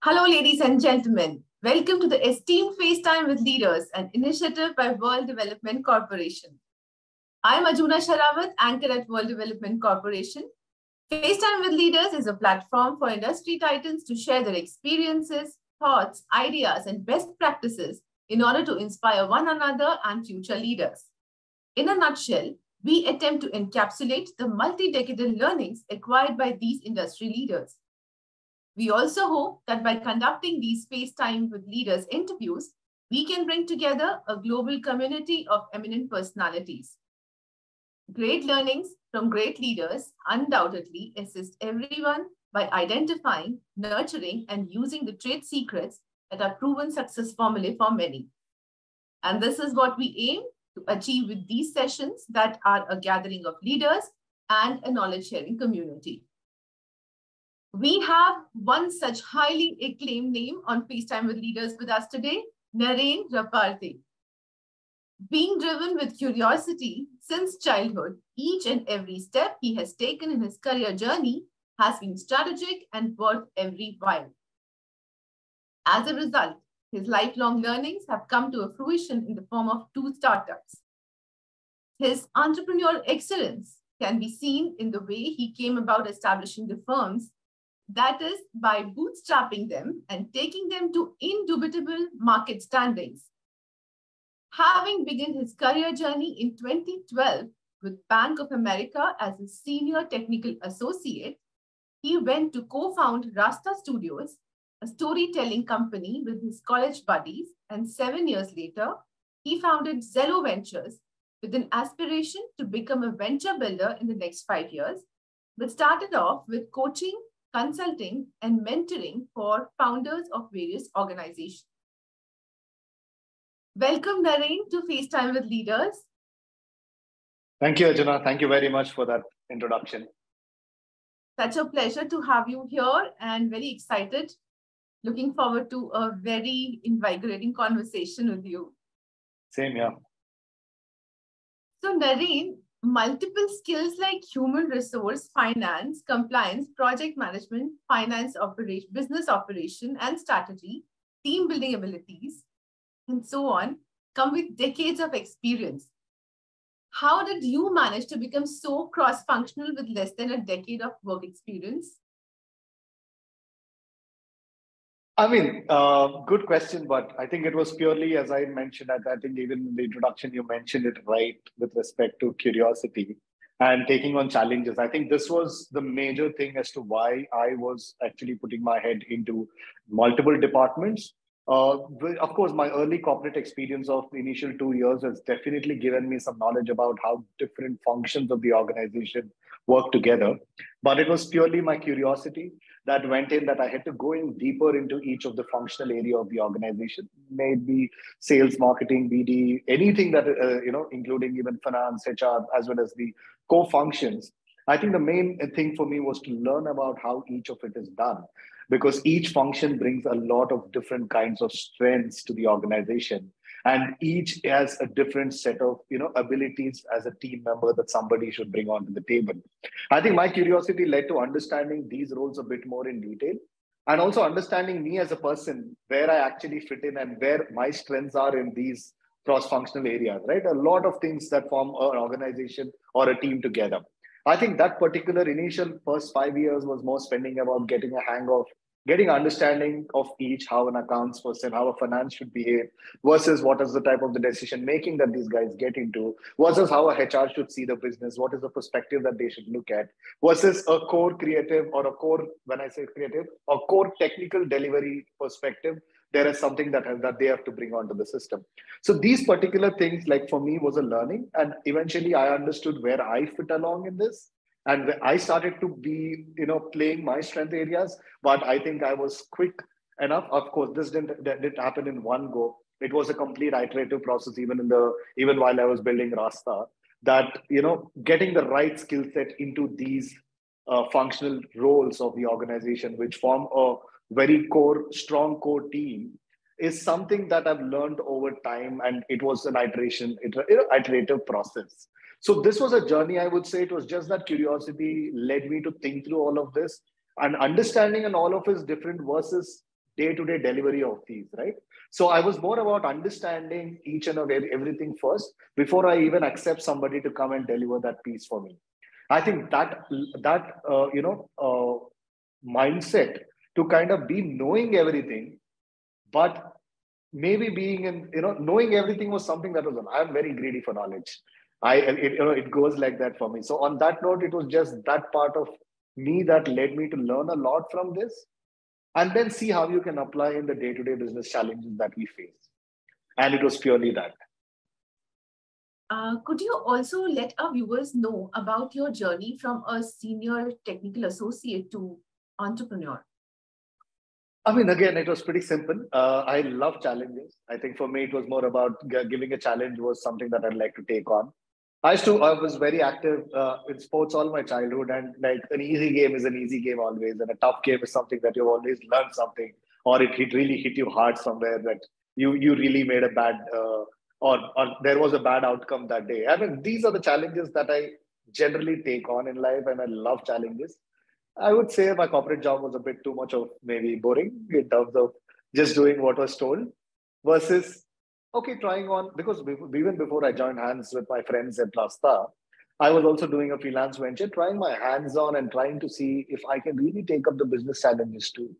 Hello, ladies and gentlemen. Welcome to the Esteemed FaceTime with Leaders, an initiative by World Development Corporation. I'm Ajuna Sharawat, anchor at World Development Corporation. FaceTime with Leaders is a platform for industry titans to share their experiences, thoughts, ideas, and best practices in order to inspire one another and future leaders. In a nutshell, we attempt to encapsulate the multi-decadal learnings acquired by these industry leaders. We also hope that by conducting these FaceTime with Leaders interviews, we can bring together a global community of eminent personalities. Great learnings from great leaders undoubtedly assist everyone by identifying, nurturing, and using the trade secrets that are proven success formulae for many. And this is what we aim to achieve with these sessions that are a gathering of leaders and a knowledge-sharing community. We have one such highly acclaimed name on FaceTime with Leaders with us today, Naren Raparthi. Being driven with curiosity since childhood, each and every step he has taken in his career journey has been strategic and worth every while. As a result, his lifelong learnings have come to a fruition in the form of 2 startups. His entrepreneurial excellence can be seen in the way he came about establishing the firms, that is, by bootstrapping them and taking them to indubitable market standings. Having begun his career journey in 2012 with Bank of America as a senior technical associate, he went to co-found Raasta Studios, a storytelling company with his college buddies, and 7 years later, he founded Xello Ventures with an aspiration to become a venture builder in the next 5 years, but started off with coaching, consulting, and mentoring for founders of various organizations. Welcome, Naren, to FaceTime with Leaders. Thank you, Ajuna. Thank you very much for that introduction. Such a pleasure to have you here and very excited. Looking forward to a very invigorating conversation with you. Same here. So, Naren, multiple skills like human resource, finance, compliance, project management, finance operation, business operation, and strategy, team building abilities, and so on, come with decades of experience. How did you manage to become so cross-functional with less than a decade of work experience? I mean, good question, but I think it was purely, as I mentioned, I think even in the introduction, you mentioned it right with respect to curiosity and taking on challenges. I think this was the major thing as to why I was actually putting my head into multiple departments. Of course, my early corporate experience of the initial 2 years has definitely given me some knowledge about how different functions of the organization work together. But it was purely my curiosity that went in that I had to go in deeper into each of the functional area of the organization, maybe sales, marketing, BD, anything that, including even finance, HR, as well as the core functions. I think the main thing for me was to learn about how each of it is done, because each function brings a lot of different kinds of strengths to the organization. And each has a different set of abilities as a team member that somebody should bring onto the table. I think my curiosity led to understanding these roles a bit more in detail, and also understanding me as a person, where I actually fit in and where my strengths are in these cross-functional areas, right? A lot of things that form an organization or a team together. I think that particular initial first 5 years was more spending about getting a hang of, getting understanding of each, how an accounts person, how a finance should behave, versus what is the type of the decision making that these guys get into, versus how a HR should see the business, what is the perspective that they should look at, versus a core creative or a core, when I say creative, a core technical delivery perspective. There is something that they have to bring onto the system. So these particular things, like for me, was a learning, and eventually I understood where I fit along in this. And I started to be, playing my strength areas, but I think I was quick enough. Of course, this didn't happen in one go. It was a complete iterative process, even while I was building Raasta, that, getting the right skill set into these functional roles of the organization, which form a very strong core team, is something that I've learned over time. And it was an iterative process. So this was a journey, I would say. It was just that curiosity led me to think through all of this and understanding and all of his different versus day-to-day delivery of these, right? So I was more about understanding each and everything first before I even accept somebody to come and deliver that piece for me. I think that mindset to kind of be knowing everything, but maybe being in, knowing everything was something that was on. I'm very greedy for knowledge. It goes like that for me. So on that note, it was just that part of me that led me to learn a lot from this, and then see how you can apply in the day-to-day business challenges that we face. And it was purely that. Could you also let our viewers know about your journey from a senior technical associate to entrepreneur? I mean, again, it was pretty simple. I love challenges. I think for me, it was more about giving a challenge was something that I'd like to take on. I was very active in sports all my childhood, and like an easy game is an easy game always, and a tough game is something that you've always learned something, or it really hit you hard somewhere that you really made a bad or there was a bad outcome that day. I mean, these are the challenges that I generally take on in life, and I love challenges. I would say my corporate job was a bit too much of maybe boring in terms of just doing what was told versus, okay, trying on, because even before I joined hands with my friends at Raasta, I was also doing a freelance venture, trying my hands on and trying to see if I can really take up the business challenges too.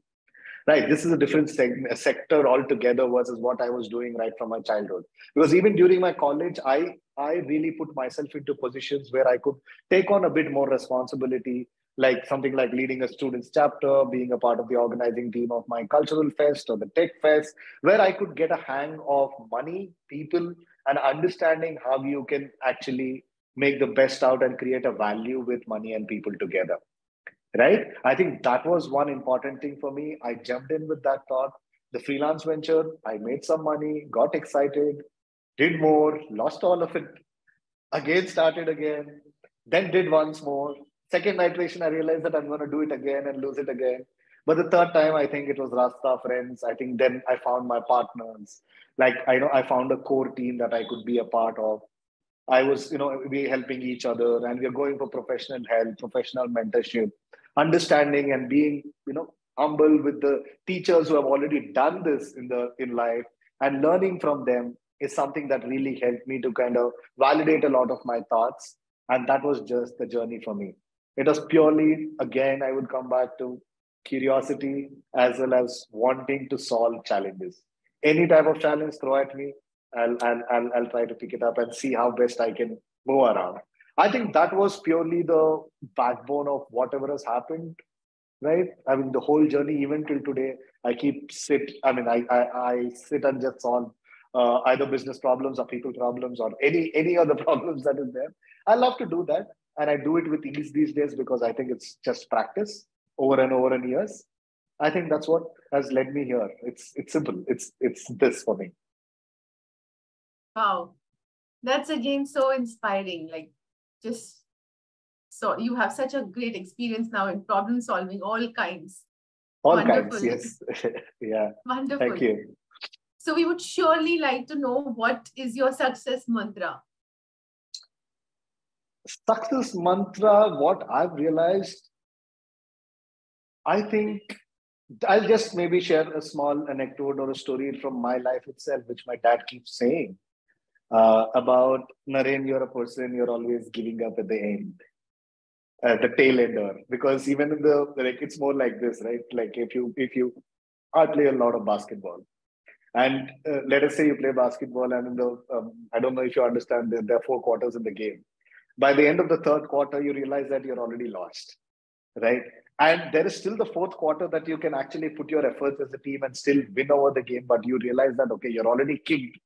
Right, this is a different sector altogether versus what I was doing right from my childhood. Because even during my college, I really put myself into positions where I could take on a bit more responsibility, like something like leading a students chapter, being a part of the organizing team of my cultural fest or the tech fest, where I could get a hang of money, people, and understanding how you can actually make the best out and create a value with money and people together. Right? I think that was one important thing for me. I jumped in with that thought. The freelance venture, I made some money, got excited, did more, lost all of it, again started again, then did once more. Second iteration, I realized that I'm going to do it again and lose it again. But the third time, I think it was Rasta friends. I think then I found my partners. Like I found a core team that I could be a part of. I was, we helping each other, and we're going for professional help, professional mentorship, understanding and being, humble with the teachers who have already done this in life, and learning from them is something that really helped me to kind of validate a lot of my thoughts. And that was just the journey for me. It was purely, again, I would come back to curiosity as well as wanting to solve challenges. Any type of challenge throw at me, I'll try to pick it up and see how best I can move around. I think that was purely the backbone of whatever has happened, right? I mean, the whole journey, even till today, I sit and just solve either business problems or people problems or any other problems that is there. I love to do that, and I do it with ease these days because I think it's just practice over and over and years. I think that's what has led me here. It's simple. It's this for me. Wow, that's again so inspiring. Like, just so you have such a great experience now in problem solving, all kinds. All Wonderful. kinds, yes. Yeah. Wonderful. Thank you. So we would surely like to know, what is your success mantra? Success mantra, what I've realized, I think I'll just maybe share a small anecdote or a story from my life itself, which my dad keeps saying about, Naren, you're a person, you're always giving up at the end, the tail ender. Because even in it's more like this, right? Like I play a lot of basketball. And let us say you play basketball, and I don't know if you understand, there are 4 quarters in the game. By the end of the third quarter, you realize that you're already lost, right? And there is still the fourth quarter that you can actually put your efforts as a team and still win over the game. But you realize that, okay, you're already kicked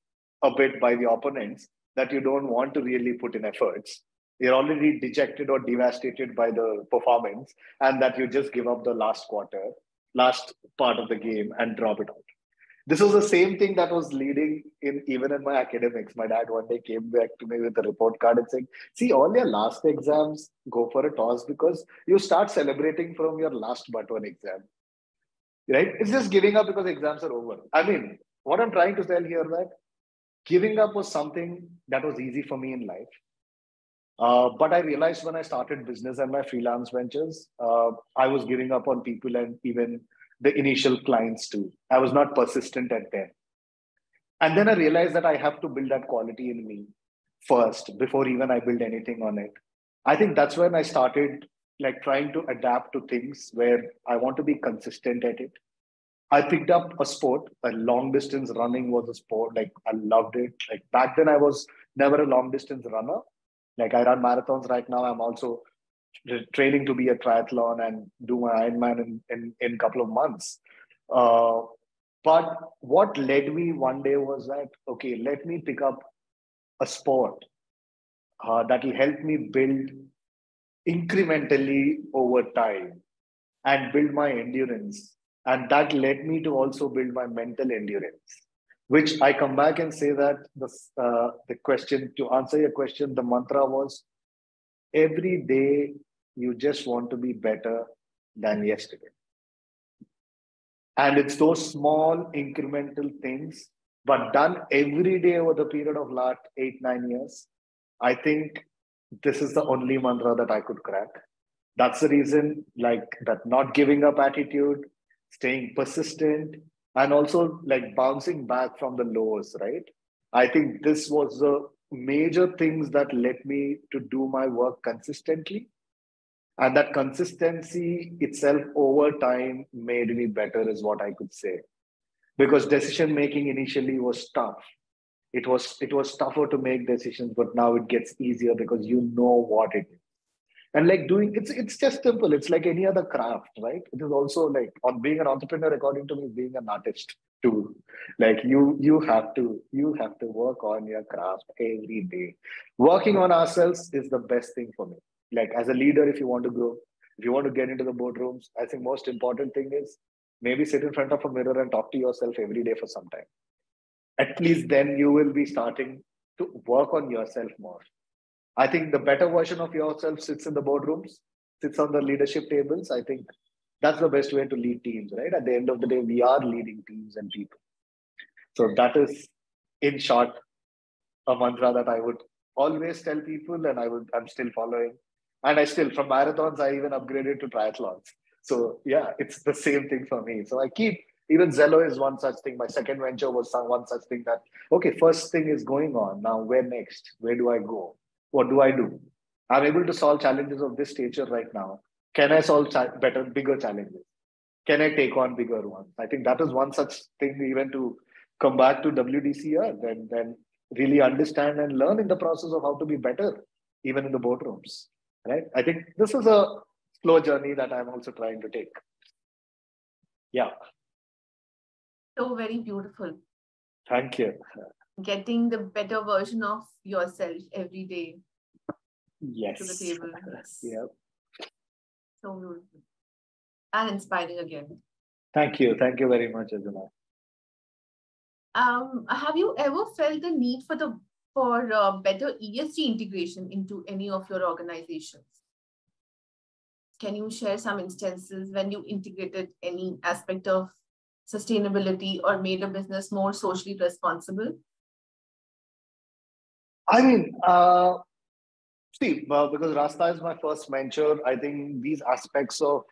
a bit by the opponents, that you don't want to really put in efforts. You're already dejected or devastated by the performance, and that you just give up the last quarter, last part of the game, and drop it out. This was the same thing that was leading even in my academics. My dad one day came back to me with a report card and saying, see, all your last exams go for a toss because you start celebrating from your last but one exam. Right? It's just giving up because exams are over. I mean, what I'm trying to tell here, that giving up was something that was easy for me in life. But I realized when I started business and my freelance ventures, I was giving up on people and even the initial clients too. I was not persistent at them. And then I realized that I have to build that quality in me first before even I build anything on it. I think that's when I started like trying to adapt to things where I want to be consistent at it. I picked up a sport, a long distance running was a sport. Like I loved it. Like back then I was never a long distance runner. Like I run marathons right now. I'm also training to be a triathlon and do my Ironman in a couple of months. Uh, but what led me one day was that, okay, let me pick up a sport that will help me build incrementally over time and build my endurance. And that led me to also build my mental endurance, which I come back and say that the question, to answer your question, the mantra was every day you just want to be better than yesterday. And it's those small incremental things, but done every day over the period of last 8-9 years. I think this is the only mantra that I could crack. That's the reason, like that not giving up attitude, staying persistent, and also like bouncing back from the lows, right? I think this was the major things that led me to do my work consistently. And that consistency itself over time made me better, is what I could say. Because decision making initially was tough. It was tougher to make decisions, but now it gets easier because you know what it is. And like doing it's just simple. It's like any other craft, right? It is also like on being an entrepreneur, according to me, is being an artist too. Like you have to work on your craft every day. Working on ourselves is the best thing for me. Like as a leader, if you want to grow, if you want to get into the boardrooms, I think most important thing is maybe sit in front of a mirror and talk to yourself every day for some time. At least then you will be starting to work on yourself more. I think the better version of yourself sits in the boardrooms, sits on the leadership tables. I think that's the best way to lead teams, right? At the end of the day, we are leading teams and people. So that is, in short, a mantra that I would always tell people, and I'm still following. And I still, from marathons, I even upgraded to triathlons. So yeah, it's the same thing for me. So I keep, even Xello is one such thing. My second venture was one such thing that, okay, first thing is going on. Now, where next? Where do I go? What do I do? I'm able to solve challenges of this stature right now. Can I solve bigger challenges? Can I take on bigger ones? I think that is one such thing, even to come back to WDC Earth and then really understand and learn in the process of how to be better, even in the boardrooms. Right? I think this is a slow journey that I'm also trying to take. Yeah. So very beautiful. Thank you. Getting the better version of yourself every day. Yes. To the table. Yeah. So beautiful. And inspiring again. Thank you. Thank you very much, Ajuna. Have you ever felt the need for better ESG integration into any of your organizations? Can you share some instances when you integrated any aspect of sustainability or made a business more socially responsible? I mean, see, because Raasta is my first venture, I think these aspects of,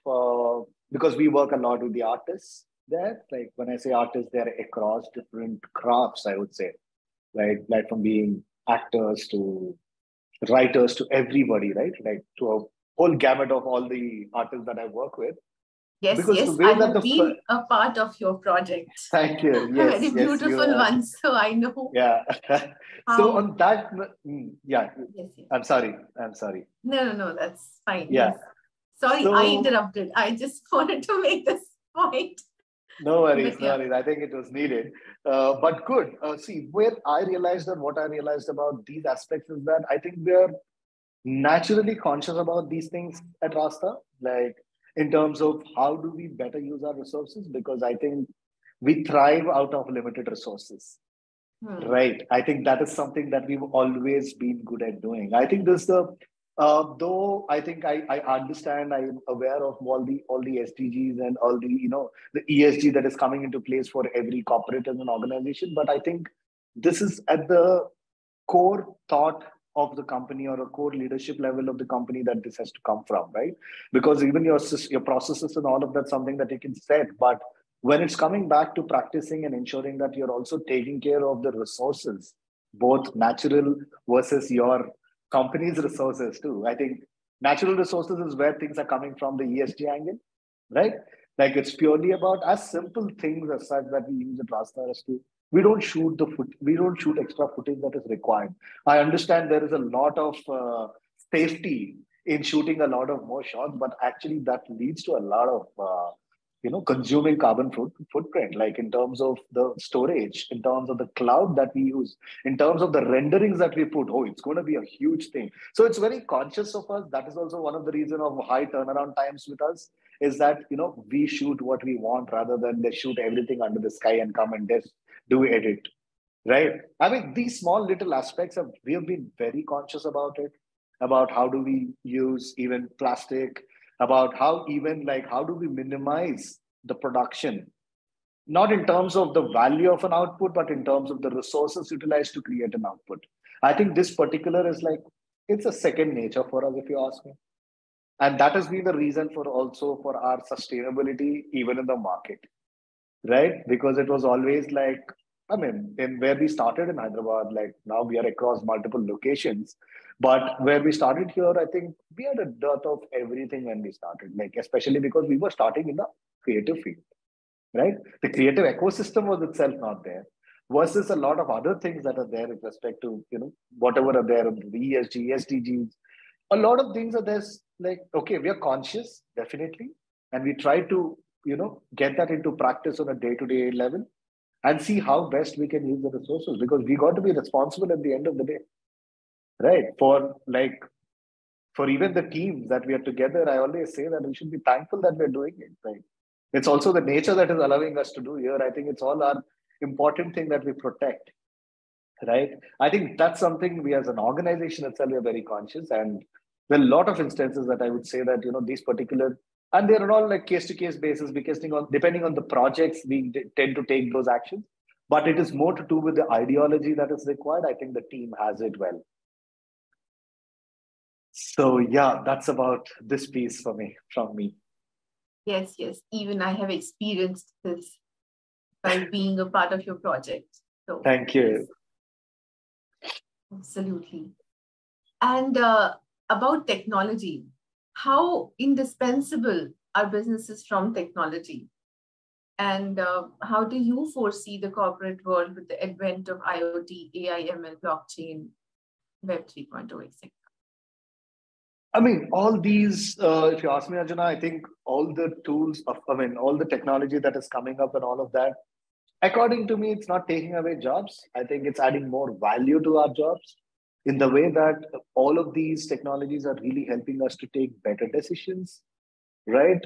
because we work a lot with the artists there, like when I say artists, they're across different crafts, I would say, right? Like from being actors to writers to everybody, right? Like to a whole gamut of all the artists that I work with. Yes, because yes, the way I that have been a part of your project. Thank you. Yes, very yes, beautiful one. So I know. Yeah. So on that, yeah. Yes, yes. I'm sorry. No, that's fine. Yeah. Yes. Sorry, I interrupted. I just wanted to make this point. No worries, no worries. I think it was needed. But good. See, what I realized about these aspects is that I think we're naturally conscious about these things at Rasta, like in terms of how do we better use our resources, because I think we thrive out of limited resources. Right. I think that is something that we've always been good at doing. I think this though I think I understand, I'm aware of all the SDGs and all the the ESG that is coming into place for every corporate and an organization. But I think this is at the core thought of the company or a core leadership level of the company that this has to come from, right? Because even your processes and all of that's something that you can set, but when it's coming back to practicing and ensuring that you're also taking care of the resources, both natural versus your company's resources too. I think natural resources is where things are coming from the ESG angle, right? Like it's purely about as simple things as such that we use at Raasta as to we don't shoot extra footage that is required. I understand there is a lot of safety in shooting a lot of more shots, but actually that leads to a lot of consuming carbon footprint, like in terms of the storage, in terms of the cloud that we use, in terms of the renderings that we put. Oh, it's going to be a huge thing. So it's very conscious of us. That is also one of the reasons of high turnaround times with us, is that we shoot what we want rather than they shoot everything under the sky and come and just do edit, right? I mean, these small little aspects we have been very conscious about it, about how do we use even plastic, about how do we minimize the production, not in terms of the value of an output, but in terms of the resources utilized to create an output. I think this particular is like, it's a second nature for us, if you ask me. And that has been the reason for our sustainability, even in the market, right? Because it was always like, I mean, in where we started in Hyderabad, like now we are across multiple locations. But where we started here, I think we had a dearth of everything when we started, like especially because we were starting in the creative field, right? The creative ecosystem was itself not there, versus a lot of other things that are there with respect to, whatever are there, the ESG, SDGs. A lot of things are there, like, okay, we are conscious, definitely. And we try to, get that into practice on a day-to-day level and see how best we can use the resources, because we got to be responsible at the end of the day, right? For even the teams that we are together, I always say that we should be thankful that we're doing it, right? It's also the nature that is allowing us to do here. I think it's all our important thing that we protect, right? I think that's something we as an organization itself are very conscious. And there are a lot of instances that I would say that, these particular, and they're all like case to case basis, because depending on the projects, we tend to take those actions. But it is more to do with the ideology that is required. I think the team has it well. So yeah, that's about this piece from me. Yes. Even I have experienced this by being a part of your project. So thank you. Absolutely. And about technology, how indispensable are businesses from technology? And how do you foresee the corporate world with the advent of IoT, AI, ML, blockchain, Web 3.0, etc.? I mean, all these, if you ask me, Arjuna, I think all the tools, all the technology that is coming up and all of that, according to me, it's not taking away jobs. I think it's adding more value to our jobs in the way that all of these technologies are really helping us to take better decisions, right?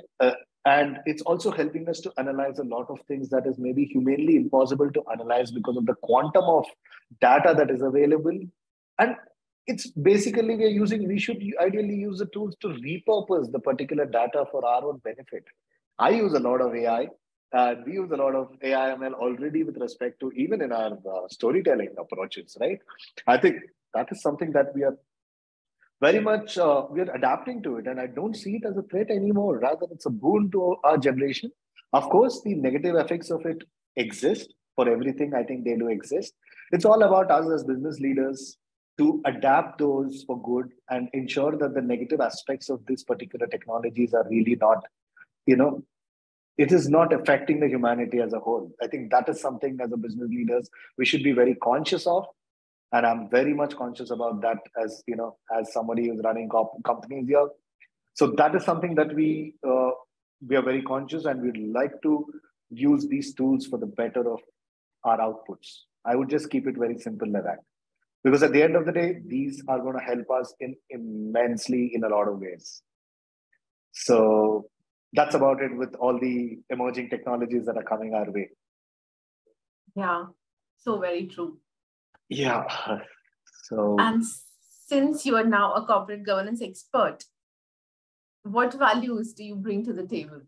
And it's also helping us to analyze a lot of things that is maybe humanly impossible to analyze because of the quantum of data that is available. And it's basically we should ideally use the tools to repurpose the particular data for our own benefit. I use a lot of AI, and we use a lot of AI ML already with respect to even in our storytelling approaches, right? I think that is something that we are very much we are adapting to it, and I don't see it as a threat anymore. Rather, it's a boon to our generation. Of course, the negative effects of it exist for everything. I think they do exist. It's all about us as business leaders to adapt those for good and ensure that the negative aspects of these particular technologies are really not, it is not affecting the humanity as a whole. I think that is something as a business leaders we should be very conscious of. And I'm very much conscious about that as somebody who's running companies here. So that is something that we are very conscious, and we'd like to use these tools for the better of our outputs. I would just keep it very simple like that. Because at the end of the day, these are going to help us immensely in a lot of ways. So that's about it with all the emerging technologies that are coming our way. Yeah, so very true. Yeah. So, and since you are now a corporate governance expert, what values do you bring to the table?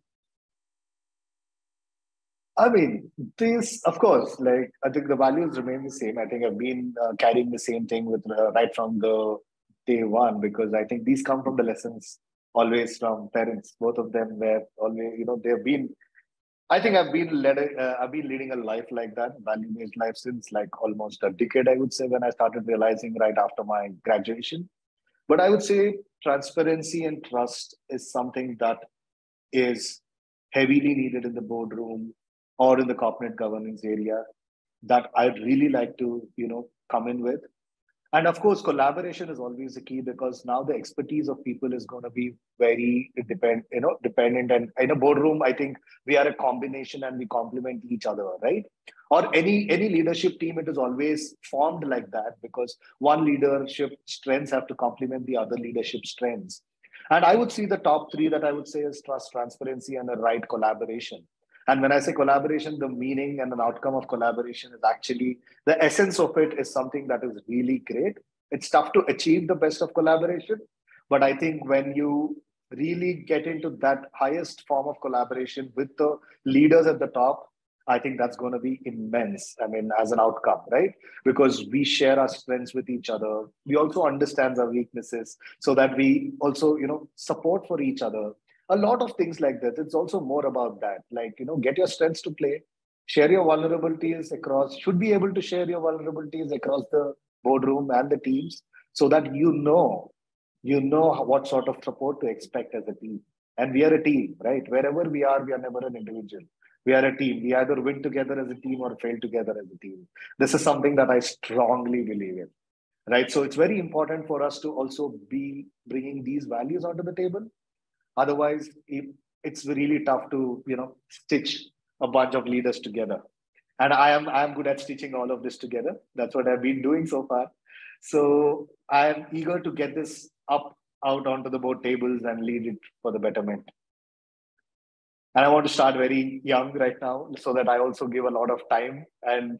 I mean, this, of course, like I think the values remain the same. I think I've been carrying the same thing with right from the day one, because I think these come from the lessons always from parents. Both of them were always, they've been. I think I've been leading a life like that, value-based life since like almost a decade. I would say when I started realizing right after my graduation. But I would say transparency and trust is something that is heavily needed in the boardroom or in the corporate governance area that I'd really like to, come in with. And of course, collaboration is always the key, because now the expertise of people is going to be very dependent. And in a boardroom, I think we are a combination and we complement each other, right? Or any leadership team, it is always formed like that, because one leadership strengths have to complement the other leadership strengths. And I would see the top three that I would say is trust, transparency, and the right collaboration. And when I say collaboration, the meaning and an outcome of collaboration is actually the essence of it is something that is really great. It's tough to achieve the best of collaboration, but I think when you really get into that highest form of collaboration with the leaders at the top, I think that's going to be immense. I mean, as an outcome, right? Because we share our strengths with each other. We also understand our weaknesses so that we also, support for each other. A lot of things like that. It's also more about that. Like, get your strengths to play, share your vulnerabilities across, should be able to share your vulnerabilities across the boardroom and the teams so that what sort of support to expect as a team. And we are a team, right? Wherever we are never an individual. We are a team. We either win together as a team or fail together as a team. This is something that I strongly believe in, right? So it's very important for us to also be bringing these values onto the table. Otherwise, it's really tough to, stitch a bunch of leaders together. And I am good at stitching all of this together. That's what I've been doing so far. So I am eager to get this out onto the board tables and lead it for the betterment. And I want to start very young right now so that I also give a lot of time, and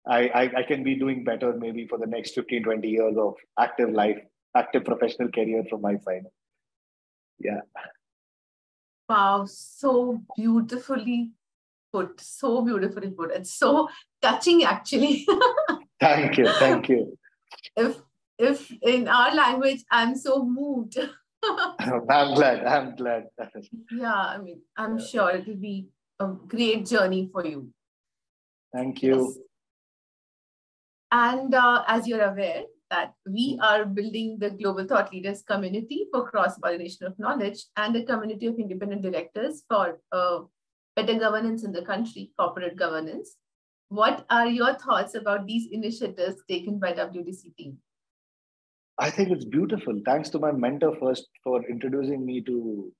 I can be doing better maybe for the next 15, 20 years of active life, active professional career from my side. Yeah. Wow, so beautifully put. So beautifully put. It's so touching, actually. Thank you. Thank you. If in our language, I'm so moved. I'm glad. Yeah, I mean, I'm sure it will be a great journey for you. Thank you. Yes. And as you're aware, that we are building the Global Thought Leaders community for cross-pollination of knowledge and a community of independent directors for better governance in the country, corporate governance. What are your thoughts about these initiatives taken by WDC team? I think it's beautiful. Thanks to my mentor first for introducing me to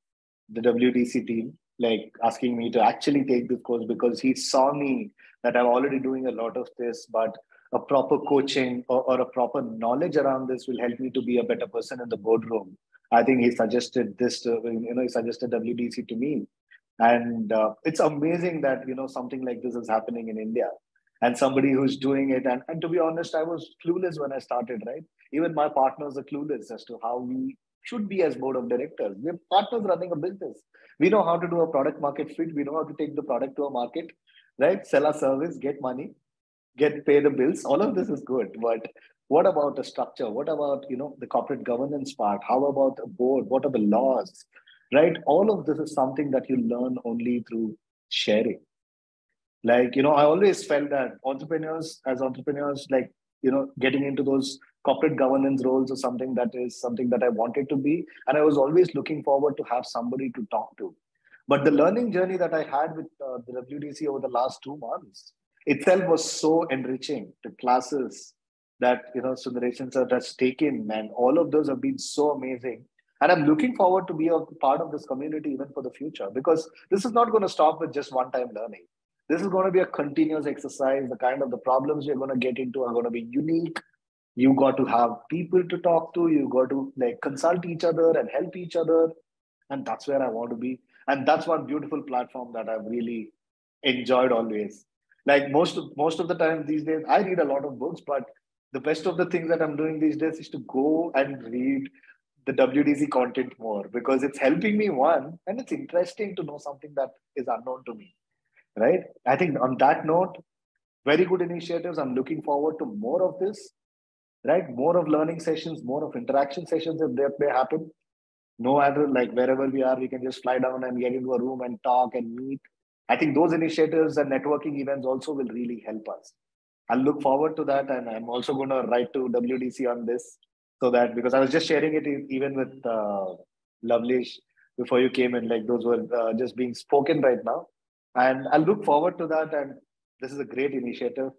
the WDC team, like asking me to actually take this course, because he saw me that I'm already doing a lot of this, but a proper coaching or a proper knowledge around this will help me to be a better person in the boardroom. I think he suggested this to, he suggested WDC to me. And it's amazing that, something like this is happening in India and somebody who's doing it. And to be honest, I was clueless when I started, right? Even my partners are clueless as to how we should be as board of directors. We're partners running a business. We know how to do a product market fit. We know how to take the product to a market, right? Sell our service, get money, pay the bills. All of this is good. But what about the structure? What about, the corporate governance part? How about the board? What are the laws? Right? All of this is something that you learn only through sharing. Like, I always felt that entrepreneurs, like, getting into those corporate governance roles or something that I wanted to be. And I was always looking forward to have somebody to talk to. But the learning journey that I had with the WDC over the last 2 months itself was so enriching. The classes that, Sundaresan sir has taken, man, all of those have been so amazing. And I'm looking forward to be a part of this community even for the future, because this is not going to stop with just one-time learning. This is going to be a continuous exercise. The kind of the problems you're going to get into are going to be unique. You got to have people to talk to. You got to like consult each other and help each other. And that's where I want to be. And that's one beautiful platform that I've really enjoyed always. Like most of the time these days, I read a lot of books, but the best of the things that I'm doing these days is to go and read the WDC content more, because it's helping me, one, and it's interesting to know something that is unknown to me. right? I think on that note, very good initiatives. I'm looking forward to more of this, right? More of learning sessions, more of interaction sessions if that may happen. No matter like wherever we are, we can just fly down and get into a room and talk and meet. I think those initiatives and networking events also will really help us. I'll look forward to that. And I'm also going to write to WDC on this so that, because I was just sharing it even with Lovelish before you came in, like those were just being spoken right now. And I'll look forward to that. And this is a great initiative.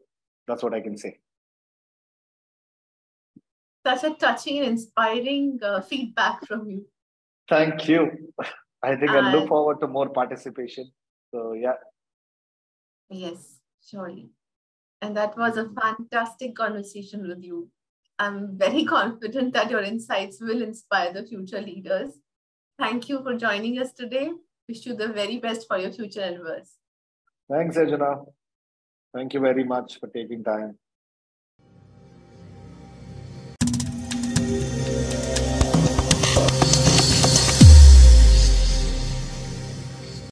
That's what I can say. Such a touching and inspiring feedback from you. Thank you. I think I look forward to more participation. So, yeah. Yes, surely. And that was a fantastic conversation with you. I'm very confident that your insights will inspire the future leaders. Thank you for joining us today. Wish you the very best for your future endeavors. Thanks, Ajana. Thank you very much for taking time.